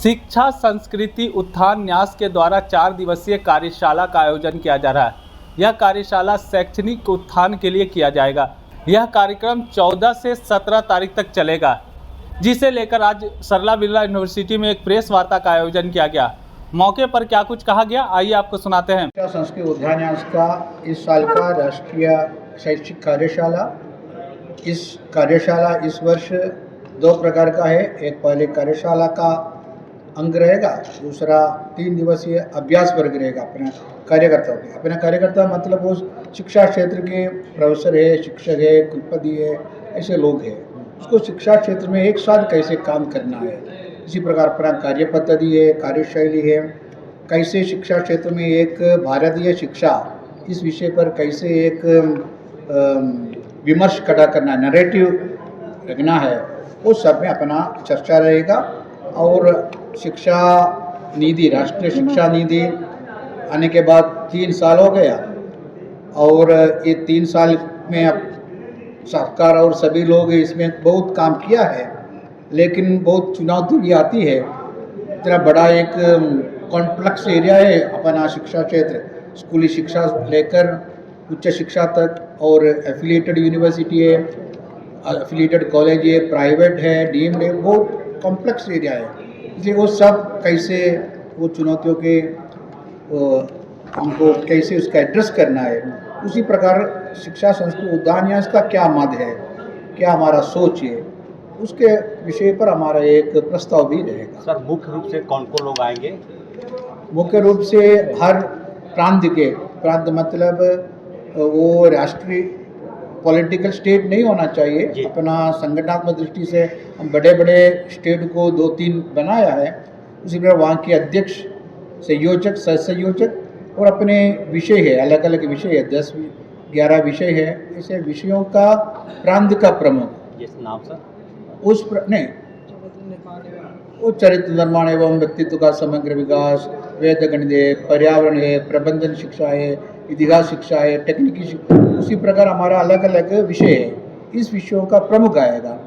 शिक्षा संस्कृति उत्थान न्यास के द्वारा 4 दिवसीय कार्यशाला का आयोजन किया जा रहा है। यह कार्यशाला शैक्षणिक उत्थान के लिए किया जाएगा। यह कार्यक्रम 14 से 17 तारीख तक चलेगा, जिसे लेकर आज सरला बिरला यूनिवर्सिटी में एक प्रेस वार्ता का आयोजन किया गया। मौके पर क्या कुछ कहा गया, आइए आपको सुनाते हैं। शिक्षा संस्कृति उत्थान न्यास का इस साल का राष्ट्रीय शैक्षिक कार्यशाला इस वर्ष 2 प्रकार का है। एक पहले कार्यशाला का अंग रहेगा, दूसरा 3 दिवसीय अभ्यास वर्ग रहेगा। अपना कार्यकर्ता मतलब वो शिक्षा क्षेत्र के प्रोफेसर है, शिक्षक है, कुलपति है, ऐसे लोग हैं। उसको शिक्षा क्षेत्र में एक साथ कैसे काम करना है, इसी प्रकार अपना कार्य पद्धति है, कार्यशैली है, कैसे शिक्षा क्षेत्र में एक भारतीय शिक्षा इस विषय पर कैसे एक विमर्श खड़ा करना, नैरेटिव रखना है, वो सब में अपना चर्चा रहेगा। और शिक्षा नीति, राष्ट्रीय शिक्षा नीति आने के बाद 3 साल हो गया और ये 3 साल में अब सरकार और सभी लोग इसमें बहुत काम किया है, लेकिन बहुत चुनौती भी आती है। इतना बड़ा एक कॉम्प्लेक्स एरिया है अपना शिक्षा क्षेत्र, स्कूली शिक्षा लेकर उच्च शिक्षा तक, और एफिलिएटेड यूनिवर्सिटी है, एफिलिएटेड कॉलेज है, प्राइवेट है, डीम्ड है, बहुत कॉम्प्लेक्स एरिया है। इसलिए वो सब कैसे वो चुनौतियों के हमको कैसे उसका एड्रेस करना है, उसी प्रकार शिक्षा संस्कृति उत्थान न्यास का क्या मत है, क्या हमारा सोच है, उसके विषय पर हमारा एक प्रस्ताव भी रहेगा। सर, मुख्य रूप से कौन कौन लोग आएंगे? मुख्य रूप से हर प्रांत मतलब वो राष्ट्रीय पॉलिटिकल स्टेट नहीं होना चाहिए। अपना संगठनात्मक दृष्टि से हम बड़े बड़े स्टेट को 2-3 बनाया है। उसी प्रकार वहाँ के अध्यक्ष, संयोजक, सह संयोजक और अपने विषय है, अलग अलग विषय है, 10-11 विषय है। ऐसे विषयों का प्रांत का प्रमुख जिस नाम सर वो चरित्र निर्माण एवं व्यक्तित्व का समग्र विकास, वेद गणित है, पर्यावरण है, प्रबंधन शिक्षा है, इतिहास शिक्षा है, तकनीकी शिक्षा, उसी प्रकार हमारा अलग अलग विषय है। इस विषयों का प्रमुख आएगा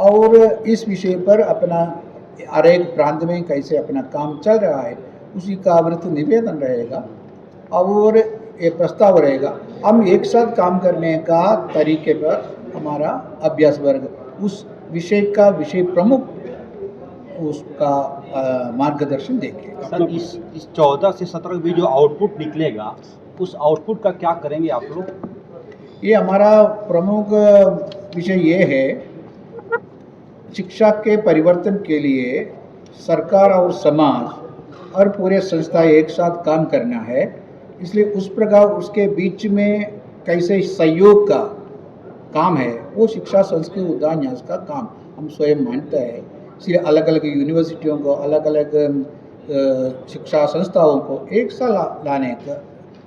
और इस विषय पर अपना हर एक प्रांत में कैसे अपना काम चल रहा है उसी का आवृत्त निवेदन रहेगा और ये प्रस्ताव रहेगा। हम एक साथ काम करने का तरीके पर हमारा अभ्यास वर्ग उस विषय का विषय प्रमुख उसका मार्गदर्शन देंगे। सर, इस 14 से 17 भी जो आउटपुट निकलेगा, उस आउटपुट का क्या करेंगे आप लोग? ये हमारा प्रमुख विषय ये है, शिक्षा के परिवर्तन के लिए सरकार और समाज और पूरे संस्था एक साथ काम करना है। इसलिए उस प्रकार उसके बीच में कैसे सहयोग का काम है, वो शिक्षा संस्कृति उत्थान न्यास का काम हम स्वयं मानते हैं। इसलिए अलग अलग यूनिवर्सिटियों को, अलग अलग शिक्षा संस्थाओं को एक साथ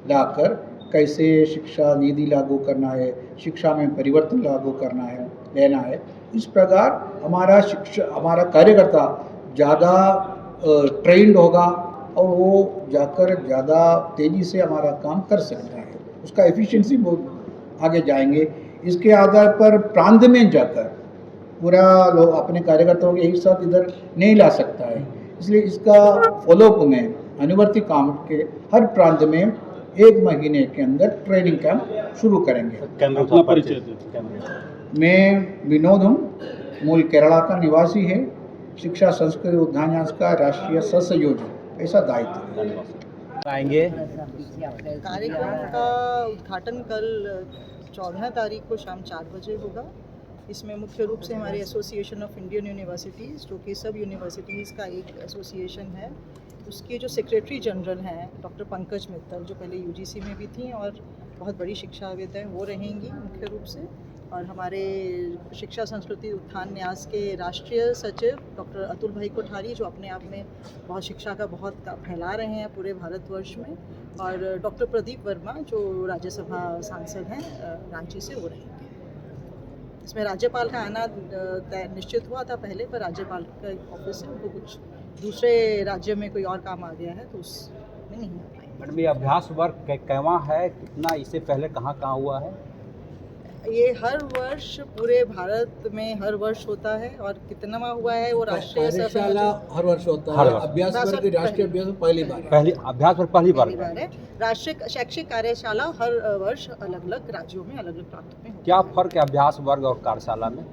लाकर कैसे शिक्षा नीति लागू करना है, शिक्षा में परिवर्तन लागू करना है, लेना है। इस प्रकार हमारा कार्यकर्ता ज़्यादा ट्रेंड होगा और वो जाकर ज़्यादा तेज़ी से हमारा काम कर सकता है, उसका एफिशिएंसी बहुत आगे जाएंगे। इसके आधार पर प्रांत में जाकर पूरा लोग अपने कार्यकर्ताओं के एक साथ इधर नहीं ला सकता है। इसलिए इसका फॉलोअप में अनुवर्ती काम के हर प्रांत में 1 महीने के अंदर ट्रेनिंग कैंप शुरू करेंगे। मैं विनोद हूँ, मूल केरला का निवासी है, शिक्षा संस्कृति उत्थान न्यास का राष्ट्रीय सह संयोजक, ऐसा दायित्व आएंगे। कार्यक्रम का उद्घाटन कल 14 तारीख को शाम 4 बजे होगा। इसमें मुख्य रूप से हमारे एसोसिएशन ऑफ इंडियन यूनिवर्सिटीज़, जो कि सब यूनिवर्सिटीज़ का एक एसोसिएशन है, उसके जो सेक्रेटरी जनरल हैं डॉक्टर पंकज मित्तल, जो पहले यूजीसी में भी थी और बहुत बड़ी शिक्षाविद हैं, वो रहेंगी मुख्य रूप से। और हमारे शिक्षा संस्कृति उत्थान न्यास के राष्ट्रीय सचिव डॉक्टर अतुल भाई कोठारी, जो अपने आप में बहुत शिक्षा का बहुत फैला रहे हैं पूरे भारतवर्ष में, और डॉक्टर प्रदीप वर्मा, जो राज्यसभा सांसद हैं रांची से, वो रहेंगे। इसमें राज्यपाल का आना निश्चित हुआ था पहले, पर राज्यपाल का ऑफिस है, उनको कुछ दूसरे राज्य में कोई और काम आ गया है, तो उसमें नहीं हो पाएंगे। मैडम, ये अभ्यास वर्ग कैवा है, कितना इससे पहले कहाँ हुआ है? ये हर वर्ष पूरे भारत में हर वर्ष होता है और कितनावा हुआ है वो राष्ट्रीय कार्यशाला हर वर्ष होता हर है। वर्ष। अभ्यास वर्ग राष्ट्रीय अभ्यास में पहली बार है। पहली अभ्यास पर पहली बार पहली बार है। राष्ट्रीय शैक्षिक कार्यशाला हर वर्ष अलग अलग राज्यों में अलग अलग प्रांतों में होती क्या फर्क है अभ्यास वर्ग और कार्यशाला में?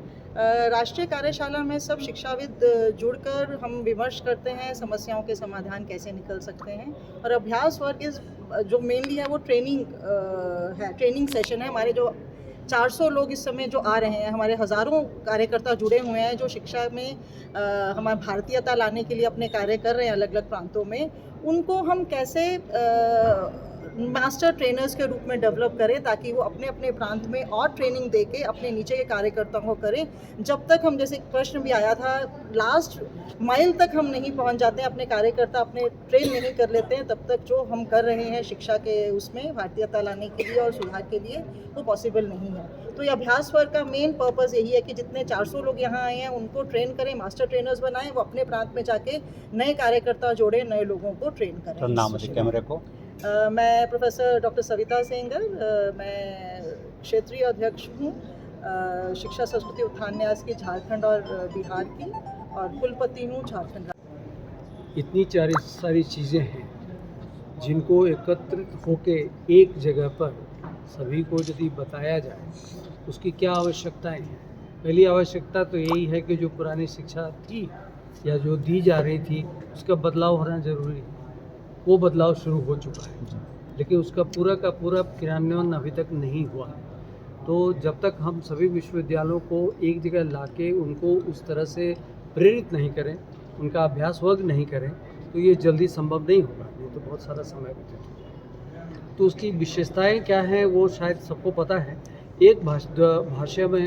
राष्ट्रीय कार्यशाला में सब शिक्षाविद जुड़कर हम विमर्श करते हैं समस्याओं के समाधान कैसे निकल सकते हैं, और अभ्यास वर्ग जो मेनली है वो ट्रेनिंग सेशन है। हमारे जो 400 लोग इस समय जो आ रहे हैं, हमारे हज़ारों कार्यकर्ता जुड़े हुए हैं जो शिक्षा में हमारी भारतीयता लाने के लिए अपने कार्य कर रहे हैं अलग अलग प्रांतों में, उनको हम कैसे मास्टर ट्रेनर्स के रूप में डेवलप करें ताकि वो अपने अपने प्रांत में और ट्रेनिंग दे के अपने नीचे के कार्यकर्ताओं को करें। जब तक हम, जैसे प्रश्न भी आया था, लास्ट माइल तक हम नहीं पहुंच जाते हैं, अपने कार्यकर्ता अपने ट्रेन नहीं कर लेते हैं, तब तक जो हम कर रहे हैं शिक्षा के उसमें भारतीयता लाने के लिए और सुधार के लिए वो पॉसिबल नहीं है। तो ये अभ्यास वर्ग का मेन पर्पस यही है कि जितने 400 लोग यहाँ आए हैं उनको ट्रेन करें, मास्टर ट्रेनर्स बनाएं, वो अपने प्रांत में जाके नए कार्यकर्ता जोड़े, नए लोगों को ट्रेन करें। नाम है कैमरे को। मैं प्रोफेसर डॉक्टर सविता सेंगर, मैं क्षेत्रीय अध्यक्ष हूँ शिक्षा संस्कृति उत्थान न्यास की झारखंड और बिहार की, और कुलपति हूँ झारखंड। इतनी सारी चीज़ें हैं जिनको एकत्रित होके एक जगह पर सभी को यदि बताया जाए, उसकी क्या आवश्यकताएं हैं। पहली आवश्यकता तो यही है कि जो पुरानी शिक्षा थी या जो दी जा रही थी उसका बदलाव होना ज़रूरी है। वो बदलाव शुरू हो चुका है, लेकिन उसका पूरा का पूरा क्रियान्वयन अभी तक नहीं हुआ है। तो जब तक हम सभी विश्वविद्यालयों को एक जगह लाके उनको उस तरह से प्रेरित नहीं करें, उनका अभ्यास वर्ग नहीं करें, तो ये जल्दी संभव नहीं होगा, नहीं तो बहुत सारा समय लगेगा। तो उसकी विशेषताएं क्या हैं वो शायद सबको पता है। एक भाषा में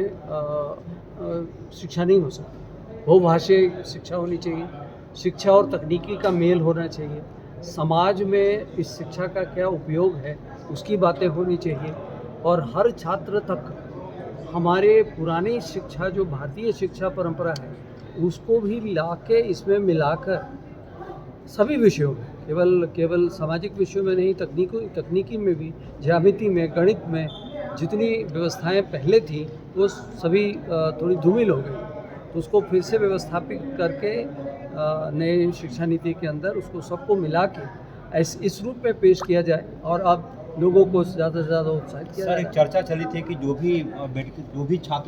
शिक्षा नहीं हो सकती, बहुभाषीय शिक्षा होनी चाहिए, शिक्षा और तकनीकी का मेल होना चाहिए, समाज में इस शिक्षा का क्या उपयोग है उसकी बातें होनी चाहिए, और हर छात्र तक हमारे पुरानी शिक्षा जो भारतीय शिक्षा परंपरा है उसको भी लाके इसमें मिलाकर सभी विषयों में, केवल सामाजिक विषयों में नहीं, तकनीकी में भी, ज्यामिति में, गणित में जितनी व्यवस्थाएं पहले थी वो सभी थोड़ी धूमिल हो गई। तो उसको फिर से व्यवस्थापित करके नए शिक्षा नीति के अंदर उसको सबको मिला के इस रूप में पेश किया जाए, और अब लोगों को ज़्यादा से ज़्यादा उत्साहित किया जाए। सर, एक चर्चा चली थी कि जो भी छात्र